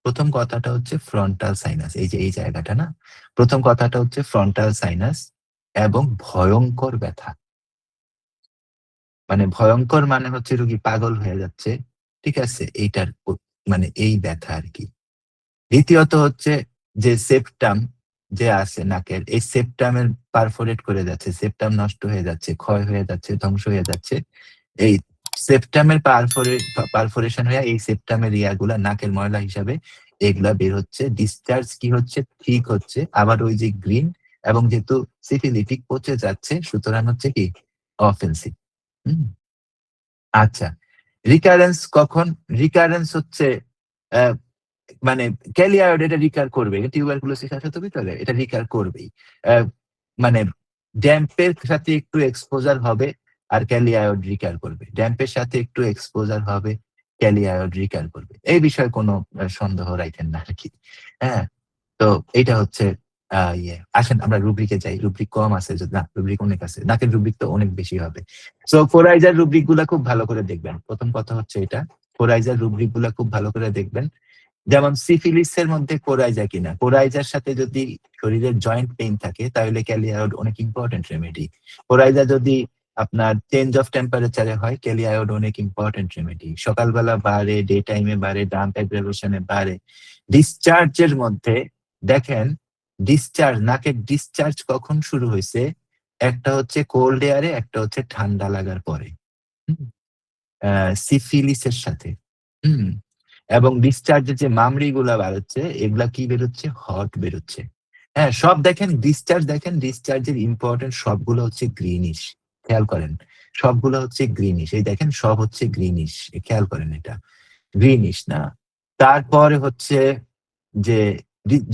প্রথম কথাটা হচ্ছে ফ্রন্টাল সাইনাস, এই যে এই জায়গাটা না, প্রথম কথাটা হচ্ছে ফ্রন্টাল সাইনাস এবং ভয়ঙ্কর ব্যথা। মানে ভয়ঙ্কর মানে হচ্ছে রোগী পাগল হয়ে যাচ্ছে, ঠিক আছে, এইটার মানে এই ব্যথা আর কি। দ্বিতীয়ত হচ্ছে যে সেপ্টাম যে আছে নাকের, এই সেপ্টামের পারফোরেট করে যাচ্ছে, সেপ্টাম নষ্ট হয়ে যাচ্ছে, ক্ষয় হয়ে যাচ্ছে, ধ্বংস হয়ে যাচ্ছে। এই সেপ্টামের পারফোরেশন হয়ে এই সেপ্টামের ইয়াগুলা নাকের ময়লা হিসাবে এগুলা বের হচ্ছে, ডিসচার্জ কি হচ্ছে, ঠিক হচ্ছে, আবার ওই যে গ্রিন, এবং যেহেতু সিফিলিটিক পচে যাচ্ছে, সুতরাং হচ্ছে কি অফেন্সিভ। আচ্ছা, রিকারেন্স কখন? রিকারেন্স হচ্ছে মানে ক্যালিয়ার্ড এটা রিকার করবে, টিউবারকুলোসিস আছে তো ভিতরে, এটা রিকার করবেই। মানে ড্যাম্পের সাথে একটু এক্সপোজার হবে আর ক্যালিয়ার্ড রিকার করবে, ড্যাম্পের সাথে একটু এক্সপোজার হবে, ক্যালিয়ার্ড রিকার করবে, এই বিষয়ে কোনো সন্দেহ রাখেন না আর কি। হ্যাঁ, তো এটা হচ্ছে আসেন আমরা রুব্রিকে যাই। রুব্রিক কম আছে, না রুব্রিক অনেক আছে, নাকের রুব্রিক তো অনেক বেশি হবে। সো ফোরাইজার রুব্রিক গুলা খুব ভালো করে দেখবেন। প্রথম কথা হচ্ছে এটা, ফোরাইজার রুব্রিক গুলা খুব ভালো করে দেখবেন। যেমন সিফিলিসের মধ্যে কোরাইজা কিনা, কোরাইজার সাথে যদি শরীরের জয়েন্ট পেইন থাকে তাহলে ক্যালিয়ায়োড অনেক ইম্পর্টেন্ট রেমেডি। কোরাইজা যদি আপনার চেঞ্জ অফ টেম্পারেচারে হয়, ক্যালিয়ায়োড অনেক ইম্পর্টেন্ট রেমেডি। সকালবেলা বাড়ে, ডে টাইমে বাড়ে, ডাম্প অ্যাগ্রাভেশনে বাড়ে। ডিসচার্জের মধ্যে দেখেন, ডিসচার্জ, নাকের ডিসচার্জ কখন শুরু হয়েছে, একটা হচ্ছে কোল্ড এয়ারে, একটা হচ্ছে ঠান্ডা লাগার পরে, সিফিলিসের সাথে। হুম এবং ডিসচার্জের যে মামড়ি গুলা বেরোচ্ছে, এগুলা কি বেরোচ্ছে, হট বেরোচ্ছে। হ্যাঁ, সব দেখেন, ডিসচার্জ দেখেন, ডিসচার্জের ইম্পর্টেন্ট সবগুলো হচ্ছে গ্রিনিশ, খেয়াল করেন, সবগুলো হচ্ছে গ্রিনিশ, এই দেখেন সব হচ্ছে গ্রিনিশ, খেয়াল করেন এটা গ্রিনিশ না। তারপরে হচ্ছে যে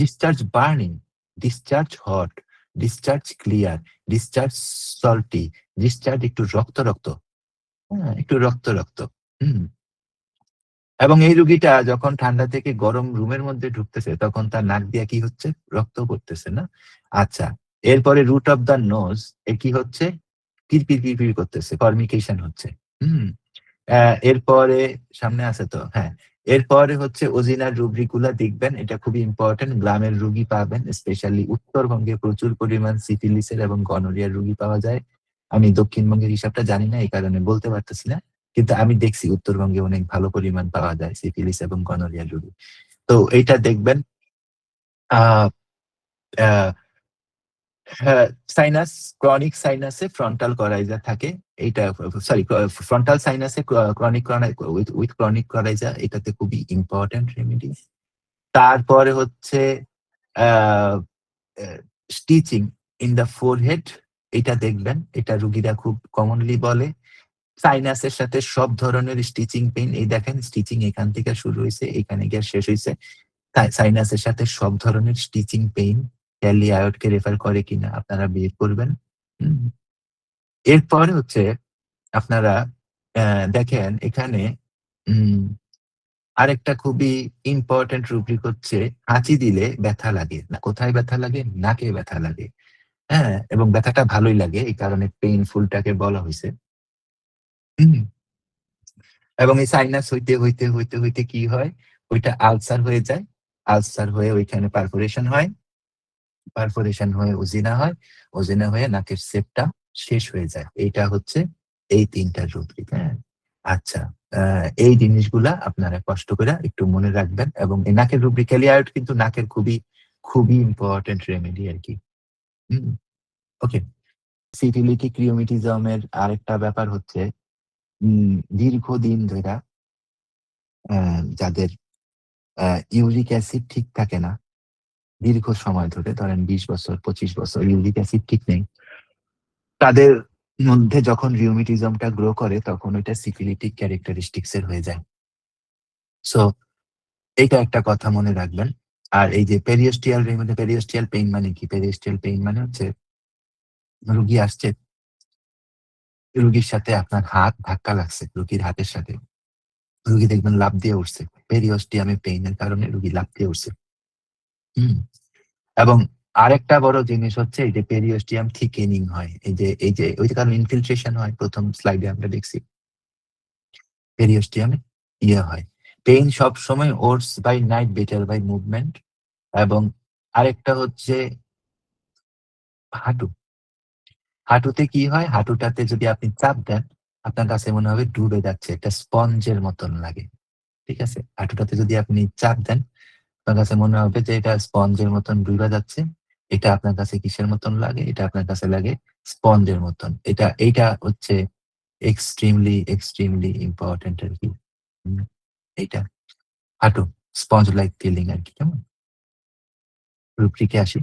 discharge burning, discharge hot, discharge clear, discharge salty, discharge একটু রক্ত রক্ত, হ্যাঁ একটু রক্ত রক্ত। হুম এবং এই রুগীটা যখন ঠান্ডা থেকে গরম রুমের মধ্যে ঢুকতেছে তখন তার নাক দিয়ে কি হচ্ছে, রক্ত পড়তেছে না? আচ্ছা, এরপরে রুট অফ দ্য নোজ এ কি হচ্ছে, কিরপির কিরপির করতেছে, ফর্মিকেশন হচ্ছে। হুম এরপরে সামনে আছে তো, হ্যাঁ, এরপরে হচ্ছে ওজিনার রুব্রিক গুলা দেখবেন, এটা খুবই ইম্পর্টেন্ট। গ্রামের রুগী পাবেন, স্পেশালি উত্তরবঙ্গে প্রচুর পরিমাণ সিফিলিসের এবং গনোরিয়ার রুগী পাওয়া যায়। আমি দক্ষিণবঙ্গের হিসাবটা জানি না, এই কারণে বলতে পারতেছি না, কিন্তু আমি দেখছি উত্তরবঙ্গে অনেক ভালো পরিমাণ পাওয়া যায় সিফিলিস এবং গনোরিয়ার রোগী। তো এইটা দেখবেন। আহ আহ, হ্যাঁ, সাইনাস, ক্রনিক সাইনাসে ফ্রন্টাল করাইজা থাকে, এইটা সরি, ফ্রন্টাল সাইনাসে ক্রনিক উইথ ক্রনিক করাইজা, এটাতে খুবই ইম্পর্টেন্ট রেমেডি। তারপরে হচ্ছে স্টিচিং ইন দ্য ফোরহেড, এটা দেখবেন, এটা রুগীরা খুব কমনলি বলে। সাইনাসের সাথে সব ধরনের স্টিচিং পেইন, এই দেখেন স্টিচিং এখান থেকে শুরু হয়েছে, এখানে গিয়ে শেষ হয়েছে। সাইনাসের সাথে সব ধরনের স্টিচিং পেইন ক্যালি আয়োডকে রেফার করে কিনা আপনারা বের করবেন। হুম। এরপরে হচ্ছে আপনারা দেখেন এখানে উম আরেকটা খুবই ইম্পর্টেন্ট রুব্রিক হচ্ছে, হাঁচি দিলে ব্যথা লাগে না, কোথায় ব্যথা লাগে, নাকে ব্যথা লাগে। হ্যাঁ, এবং ব্যথাটা ভালোই লাগে, এই কারণে পেইনফুলটাকে বলা হয়েছে। হুম এবং এই সাইনাস হইতে হইতে হইতে হইতে কি হয়, ওইটা আলসার হয়ে যায়, আলসার হয়ে ওইখানে পারফোরেশন হয়, পারফোরেশন হয়ে ওজিনা হয়, ওজিনা হয়ে নাকের সেপটা শেষ হয়ে যায়। এইটা হচ্ছে এই তিনটা রুব্রিক। হ্যাঁ, আচ্ছা, এই জিনিসগুলা আপনারা কষ্ট করে একটু মনে রাখবেন। এবং এই নাকের রুব্রিক ক্যালিয়ার্ড কিন্তু নাকের খুবই খুবই ইম্পর্টেন্ট রেমেডি আর কি। হুম ওকে, সিফিলিটিক রিউমেটিজমের আরেকটা ব্যাপার হচ্ছে, দীর্ঘদিন ধরে যাদের ইউরিক অ্যাসিড ঠিক থাকে না, দীর্ঘ সময় ধরে ধরেন 20 বছর 25 বছর ইউরিক অ্যাসিড ঠিক নেই, তাদের মধ্যে যখন রিউমেটিজমটা গ্রো করে তখন ওইটা সিফিলিটিক ক্যারেক্টারিস্টিক্স এর হয়ে যায়। সো এইটা একটা কথা মনে রাখবেন। আর এই যে পেরিওস্টিয়াল পেরিওস্টিয়াল পেইন মানে কি, পেরিওস্টিয়াল পেইন মানে হচ্ছে রুগী আসছে, রুগীর সাথে আপনার হাত ধাক্কা লাগছে, রুগীর হাতের সাথে রুগী দেখবেন লাফ দিয়ে উঠছে, পেরিওস্টিয়ামে পেইনের কারণে রুগী লাফ দিয়ে উঠছে। হুম এবং আরেকটা বড় জিনিস হচ্ছে এই যে পেরিওস্টিয়াম থিকেনিং হয়, এই যে ওই যে কারণ ইনফিলট্রেশন হয়, প্রথম স্লাইডে আমরা দেখছি পেরিওস্টিয়ামে ইয়ে হয়, পেইন সবসময় ওটস by night better by movement. এবং আরেকটা হচ্ছে হাঁটু। হাঁটুতে কি হয়? হাঁটুটাতে যদি আপনি চাপ দেন, আপনার কাছে মনে হবে ডুবে যাচ্ছে। একটা স্পঞ্জের মতন লাগে। ঠিক আছে? হাঁটুটাতে যদি আপনি চাপ দেন, আপনার কাছে মনে হবে যে এটা স্পঞ্জের মতন ডুইবা যাচ্ছে। এটা আপনার কাছে কিসের মতন লাগে? এটা আপনার কাছে লাগে স্পঞ্জের মতন। এইটা হচ্ছে এক্সট্রিমলি ইম্পোর্টেন্ট আরকি। হুম, এইটা। হাঁটু, স্পঞ্জ লাইক ফিলিং আরকি। কেমন? রুব্রিকে আসি।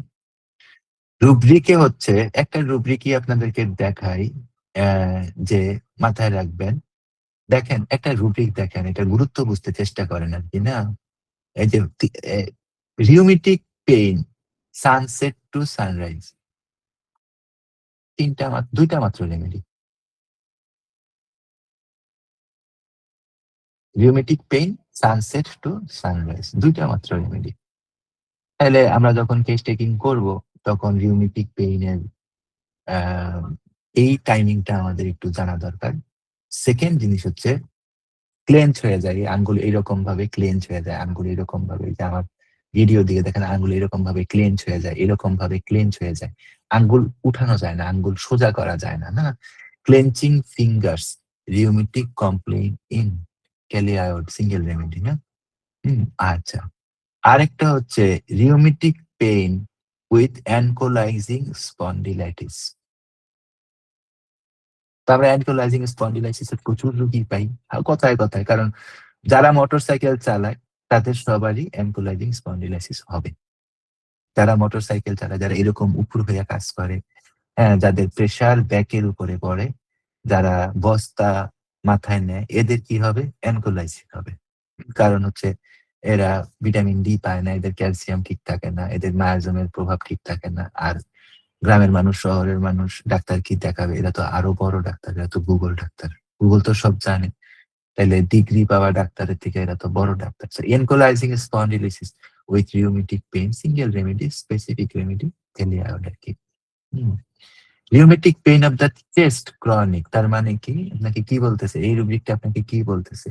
রুব্রিকে হচ্ছে একটা রুব্রিকই আপনাদেরকে দেখাই, অ্যা যে মাথায় রাখবেন। দেখেন, একটা রুব্রিক দেখেন, এটার গুরুত্ব বুঝতে চেষ্টা করেন আরকি, না? এই যে rheumatic pain, sunset to sunrise, ২ টা মাত্র remedy. Rheumatic pain, sunset to sunrise, ২ টা মাত্র রেমেডি। তাইলে আমরা যখন কেস টেকিং করব, তখন রিউমেটিক পেইন এর আ এই টাইমিংটা আমাদের একটু জানা দরকার। 2nd জিনিস হচ্ছে ক্লেঞ্চ হয়ে যায়। এই আঙ্গুল এরকম ভাবে ক্লেঞ্চ হয়ে যায়। আঙ্গুল এরকম ভাবে, এই যে আমার ভিডিও দিকে দেখেন, আঙ্গুল এরকম ভাবে ক্লেঞ্চ হয়ে যায়, এরকম ভাবে ক্লেঞ্চ হয়ে যায়। আঙ্গুল উঠানো যায় না, আঙ্গুল সোজা করা যায় না, না? Clenching fingers, rheumatic complain in kali iod single remedy, না? হুম, আচ্ছা। আরেকটা হচ্ছে rheumatic pain with ankylosing spondylitis. তো আমরা অ্যানকোলাইজিং স্পন্ডিলাইটিস এর প্রচুর রোগী পাই। কথায়, কথায়। কারণ যারা মোটরসাইকেল চালায় তাদের সবারই অ্যানকোলাইজিং স্পন্ডিলাইসিস হবে। যারা মোটরসাইকেল চালায়, যারা এরকম উপুড় হইয়া কাজ করে, হ্যাঁ? যাদের প্রেশার ব্যাকের উপরে পড়ে, যারা বস্তা মাথায় নেয়, এদের কি হবে? অ্যানকোলাইসিস হবে। কারণ হচ্ছে এরা ভিটামিন ডি পায় না, এদের ক্যালসিয়াম ঠিক থাকে না, এদের মায়াজমের প্রভাব ঠিক থাকে না। আর গ্রামের মানুষ, শহরের মানুষ ডাক্তার কি দেখাবে? এরা তো আরো বড় ডাক্তার, এরা তো গুগল ডাক্তার। গুগল তো সব জানে। তাইলে ডিগ্রি পাওয়া ডাক্তারের থেকে এরা তো বড় ডাক্তার। So ankylosing spondylosis with rheumatic pain, single remedy, specific remedy, টেলিআয়োড আরকি। হুম। Rheumatic pain of the chest chronic, তার মানে কি? আপনাকে কি বলতেছে? এই রুব্রিকটা আপনাকে কি বলতেছে?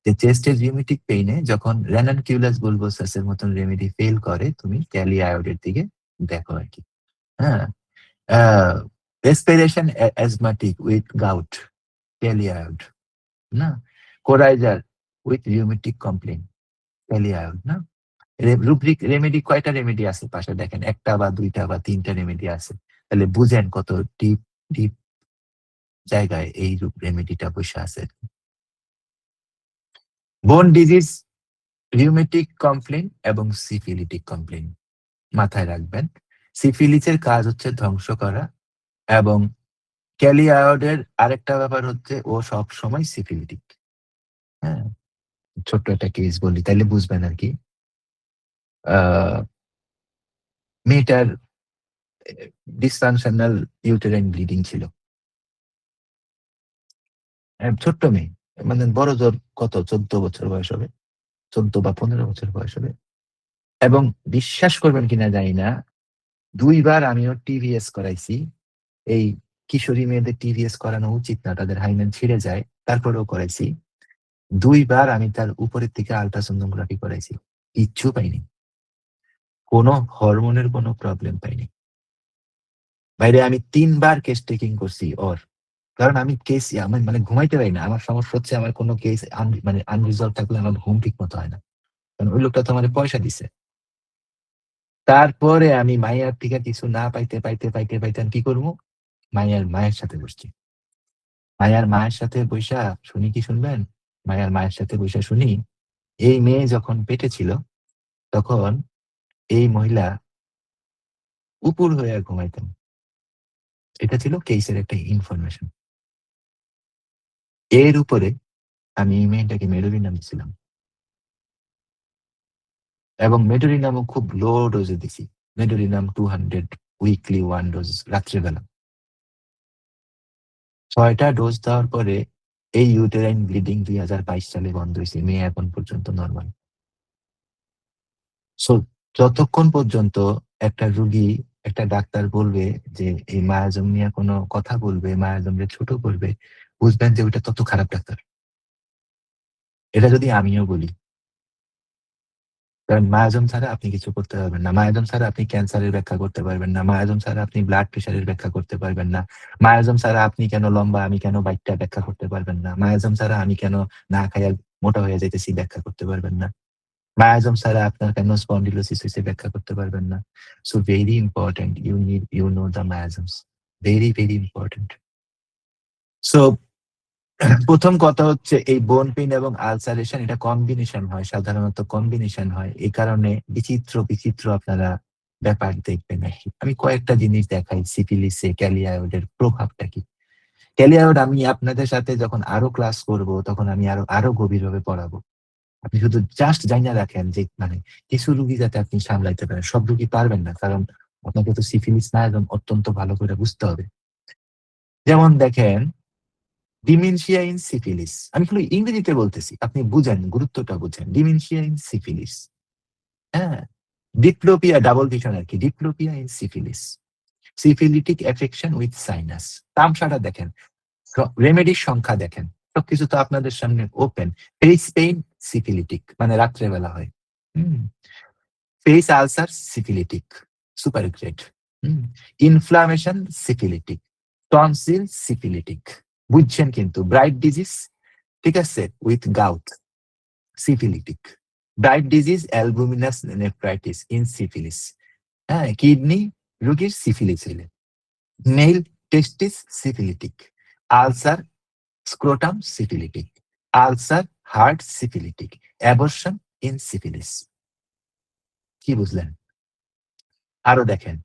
যে চেস্টের রিউমেটিক পেইনে যখন রেনানকিউলাস বুলবোসাস এর মতন রেমেডি ফেইল করে, তুমি টেলিআয়োড এর দিকে দেখো আরকি। হ্যাঁ? আ রেসপিরেশন অ্যাজমাটিক উইথ গাউট, টেলিআয়োড, না? কোরাইজার উইথ রিউমেটিক কমপ্লেইন, টেলিআয়োড, না? রুব্রিক রেমেডি, কয়টা রেমেডি আছে পাশে দেখেন? ১ টা বা ২ টা বা ৩ টা রেমেডি আছে। তাহলে বুঝেন কত ডিপ, ডিপ জায়গায় এই রেমেডিটা বইসা আছে। বোন ডিজিজ, রিউমেটিক কমপ্লেইন এবং সিফিলিটিক কমপ্লেইন মাথায় রাখবেন। সিফিলিসের কাজ হচ্ছে ধ্বংস করা, এবং ক্যালিয়ার্ডের আরেকটা ব্যাপার হচ্ছে ও সবসময় সিফিলিটিক। হ্যাঁ? ছোট্ট একটা কেস বলি, তাইলে বুঝবেন আরকি। আ মেয়েটার ডিসফাংশনাল ইউটেরাইন ব্লিডিং ছিল। ছোট্ট মেয়ে। মানে বড়জোর কত ১৪ বছর বয়স হবে। ১৪ বা ১৫ বছর বয়স হবে। এবং বিশ্বাস করবেন কিনা জানি না, ২ বার আমি ওর টিভিএস করাইছি। এই কিশোরী মেয়েদের টিভিএস করানো উচিত না। তাদের হাইমেন ছিঁড়ে যায়। তারপরেও করাইছি। ২ বার আমি তার উপরের থেকে আল্ট্রাসোনোগ্রাফি করাইছি। কিচ্ছু পাইনি। কোন হরমোনের কোন প্রবলেম পাইনি। বাইরে আমি ৩ বার কেস টেকিং করছি ওর। কারণ আমি কেস আমি মানে ঘুমাইতে পারি না। আমার সমস্যা হচ্ছে, আমার কোন কেস মানে আনরিজলভড থাকলে আমার ঘুম ঠিক মতো হয় না। কারণ ওই লোকটা তো আমারে পয়সা দিছে। তারপরে আমি মাইয়ার থেকে কিছু না পাইতে আমি কি করবো? মাইয়ার মায়ের সাথে বসছি। মাইয়ার মায়ের সাথে বইসা শুনি, কি শুনবেন? মাইয়ার মায়ের সাথে বইসা শুনি, এই মেয়ে যখন পেটে ছিল, তখন এই মহিলা উপুড় হইয়া ঘুমাইতেন। এটা ছিল কেসের একটা ইনফরমেশন। এর উপরে আমি এই মেয়েটাকে মেডোরিনাম দিছিলাম। এবং মেডোরিনামও খুব লো ডোজে দিছি। মেডোরিনাম 200 উইকলি 1 ডোজ রাত্রেবেলা। ৬ টা ডোজ দেওয়ার পরে এই ইউটেরাইন ব্লিডিং ২০২২ সালে বন্ধ হইছে। মেয়ে এখন পর্যন্ত নরমাল। সো যতক্ষণ পর্যন্ত একটা রোগী, একটা ডাক্তার বলবে যে এই মায়াজম নিয়ে কোনো কথা বলবে, মায়াজমরে ছোট করবে, বুঝবেন যে ওইটা তত খারাপ ডাক্তার। এটা যদি আমিও বলি। কারণ মায়াজম ছাড়া আপনি কিছু করতে পারবেন না। মায়াজম ছাড়া আপনি ক্যান্সারের ব্যাখ্যা করতে পারবেন না। মায়াজম ছাড়া আপনি ব্লাড প্রেশারের ব্যাখ্যা করতে পারবেন না। মায়াজম ছাড়া আপনি কেন লম্বা, আমি কেন বাইকটা ব্যাখ্যা করতে পারবেন না। মায়াজম ছাড়া আমি কেন না খাইয়া মোটা হয়ে যাইতেছি ব্যাখ্যা করতে পারবেন না। মায়াজম ছাড়া আপনার কেন স্পন্ডিলোসিস হইছে ব্যাখ্যা করতে পারবেন না। So very important you know the miasms. Very, very important. So ১ম কথা হচ্ছে এই বোন পেইন এবং আলসারেশন এটা কম্বিনেশন হয়, সাধারণত কম্বিনেশন হয়। এই কারণে বিচিত্র, বিচিত্র আপনারা ব্যাপার দেখবেন আরকি। আমি কয়েকটা জিনিস দেখাই সিফিলিসে ক্যালিয়ায়েডের প্রভাবটা কি। ক্যালিয়ায়েড আমি আপনাদের সাথে যখন আরো ক্লাস করব তখন আমি আরো গভীরভাবে পড়াবো। আপনি শুধু জাস্ট জাইনা রাখেন যে মানে কিছু রোগী যাতে আপনি সামলাইতে পারেন। সব রোগী পারবেন না। কারণ আপনাকে তো সিফিলিস না একদম অত্যন্ত ভালো করে বুঝতে হবে। যেমন দেখেন ডিমেনশিয়া ইন সিফিলিস। আমি খালি ইংরেজিতে বলতেছি। আপনি বুঝেন, গুরুত্বটা বুঝেন। Dementia in syphilis. হ্যাঁ? ডিপ্লোপিয়া ডাবল ভিশন আরকি। Diplopia in syphilis. Syphilitic affection with sinus. তামসাটা দেখেন। রেমেডির সংখ্যা দেখেন। সবকিছু তো আপনাদের সামনে ওপেন। ফেস পেইন সিফিলিটিক মানে রাত্রে বেলা হয়। হুম? Face ulcer syphilitic. Super grade. হুম? Inflammation syphilitic. Tonsil syphilitic. বুঝছেন কিন্তু ব্রাইট ডিজিজ ঠিক আছে? With gout syphilitic. Bright disease albuminous nephritis in syphilis. হ্যাঁ? কিডনি রোগীর সিফিলিস হইলে। Male testis syphilitic. Ulcer scrotum syphilitic. Ulcer heart syphilitic. Abortion in syphilis. কি বুঝলেন? আরো দেখেন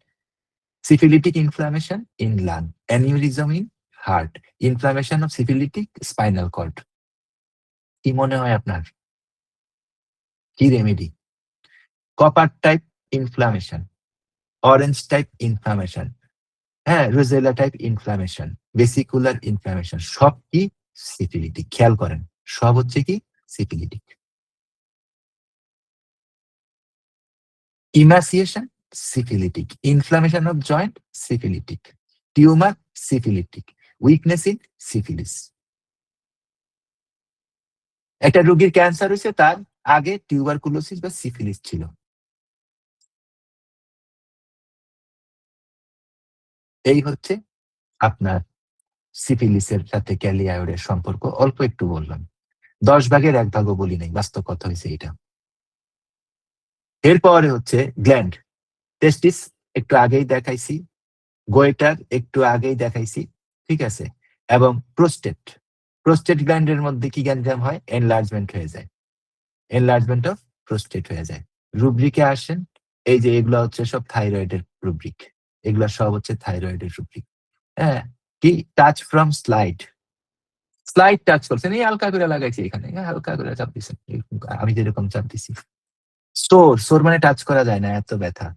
syphilitic inflammation in lung, aneurysm in heart, inflammation of syphilitic spinal cord. কি মনে হয় আপনার? কি remedy? Copper type inflammation, orange type inflammation, হ্যাঁ, roseola type inflammation, vesicular inflammation সব কি সিফিলিটিক। খেয়াল করেন সব হচ্ছে কি syphilitic. Emaciation syphilitic, inflammation of joint syphilitic, tumour syphilitic, weakness in syphilis. একটা রোগীর ক্যান্সার হয়েছে তার আগে টিউবারকুলোসিস বা সিফিলিস ছিল। এই হচ্ছে আপনার সিফিলিসের সাথে ক্যালিয়ায়েডের সম্পর্ক। অল্প একটু বললাম। ১০ ভাগের ১ ভাগও বলি নাই। বাস্তব কথা হইছে এইটা। এরপরে হচ্ছে গ্ল্যান্ড। টেস্টিস একটু আগেই দেখাইছি। গোয়েটার একটু আগেই দেখাইছি। ঠিক আছে? এবং প্রোস্টেট। প্রোস্টেট গ্ল্যান্ডের মধ্যে কি গ্যাঞ্জাম হয়? এনলার্জমেন্ট হয়ে যায়। এনলার্জমেন্ট অফ প্রোস্টেট হয়ে যায়। রুব্রিকে আসেন। এই যে এগুলা হচ্ছে সব থাইরয়েডের রুব্রিক। এগুলা সব হচ্ছে থাইরয়েডের রুব্রিক। হ্যাঁ? কি touch from slide. Slide touch করছেন। এই হালকা করে লাগাইছি এখানে। হালকা করে চাপ দিছেন। আমি যেরকম চাপ দিছি। সোর মানে টাচ করা যায় না এত ব্যথা।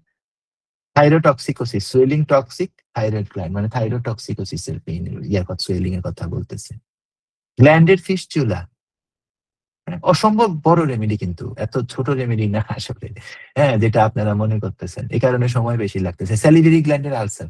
Thyrotoxicosis, swelling toxic thyroid gland মানে থাইরোটক্সিকোসিস এর পেইন ইয়ার কথা সোয়েলিং এর কথা বলতেছে। গ্ল্যান্ডের ফিস্চুলা অসম্ভব বড় রেমেডি কিন্তু। এত ছোট রেমেডি না আসলে। হ্যাঁ, যেটা আপনারা মনে করতেছেন। এ কারণে সময় বেশি লাগতেছে। স্যালিভারি গ্ল্যান্ডের আলসার।